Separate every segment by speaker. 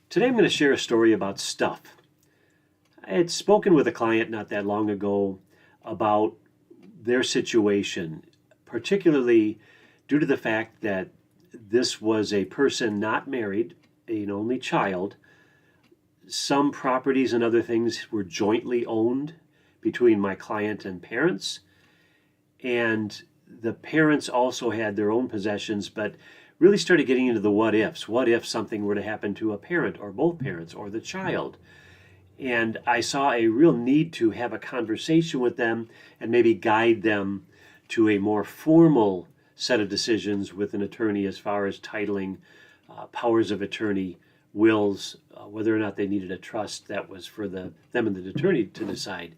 Speaker 1: Today I'm going to share a story about stuff. I had spoken with a client not that long ago about their situation, particularly due to the fact that this was a person not married, an only child. Some properties and other things were jointly owned between my client and parents, and the parents also had their own possessions, but really started getting into the what ifs. What if something were to happen to a parent or both parents or the child? And I saw a real need to have a conversation with them and maybe guide them to a more formal set of decisions with an attorney as far as titling, powers of attorney, wills, whether or not they needed a trust. That was for them and the attorney to decide.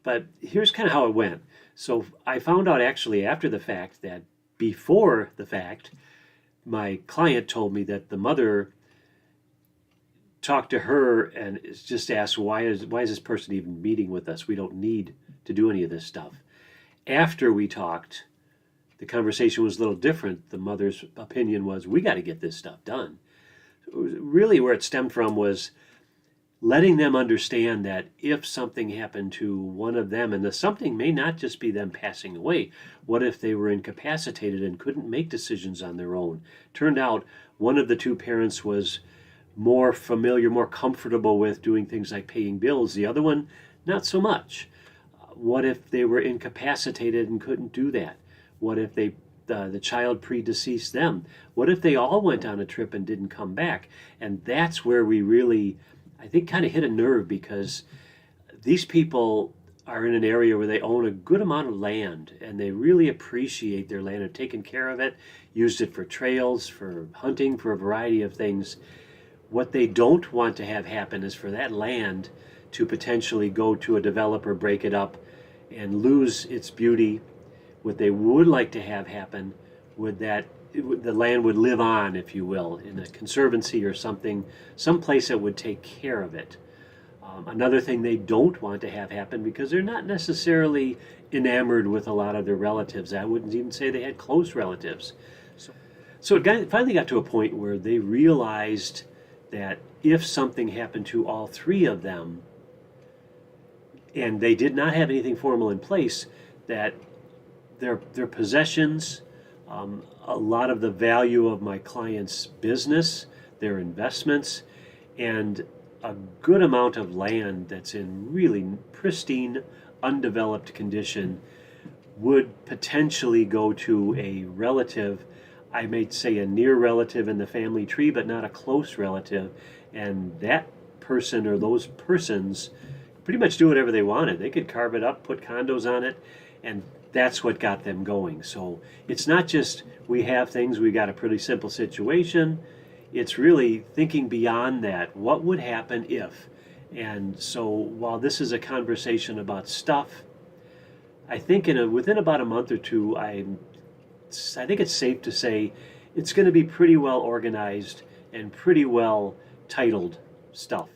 Speaker 1: But here's kind of how it went. So I found out actually after the fact that before the fact, my client told me that the mother talked to her and just asked, why is this person even meeting with us? We don't need to do any of this stuff. After we talked, the conversation was a little different. The mother's opinion was, we got to get this stuff done. Really where it stemmed from was letting them understand that if something happened to one of them, and the something may not just be them passing away, what if they were incapacitated and couldn't make decisions on their own? Turned out one of the two parents was more familiar, more comfortable with doing things like paying bills. The other one, not so much. What if they were incapacitated and couldn't do that? What if the child predeceased them? What if they all went on a trip and didn't come back? And that's where we really, I think, kind of hit a nerve, because these people are in an area where they own a good amount of land and they really appreciate their land, have taken care of it, used it for trails, for hunting, for a variety of things. What they don't want to have happen is for that land to potentially go to a developer, break it up, and lose its beauty. What they would like to have happen would that the land would live on, if you will, in a conservancy or something, someplace that would take care of it. Another thing they don't want to have happen, because they're not necessarily enamored with a lot of their relatives. I wouldn't even say they had close relatives. So it finally got to a point where they realized that if something happened to all three of them, and they did not have anything formal in place, that their possessions, a lot of the value of my client's business, their investments, and a good amount of land that's in really pristine, undeveloped condition would potentially go to a relative. I may say a near relative in the family tree, but not a close relative. And that person or those persons pretty much do whatever they wanted. They could carve it up, put condos on it, and that's what got them going. So it's not just we have things, we got a pretty simple situation. It's really thinking beyond that. What would happen if? And so while this is a conversation about stuff, I think within about a month or two, I think it's safe to say it's going to be pretty well organized and pretty well titled stuff.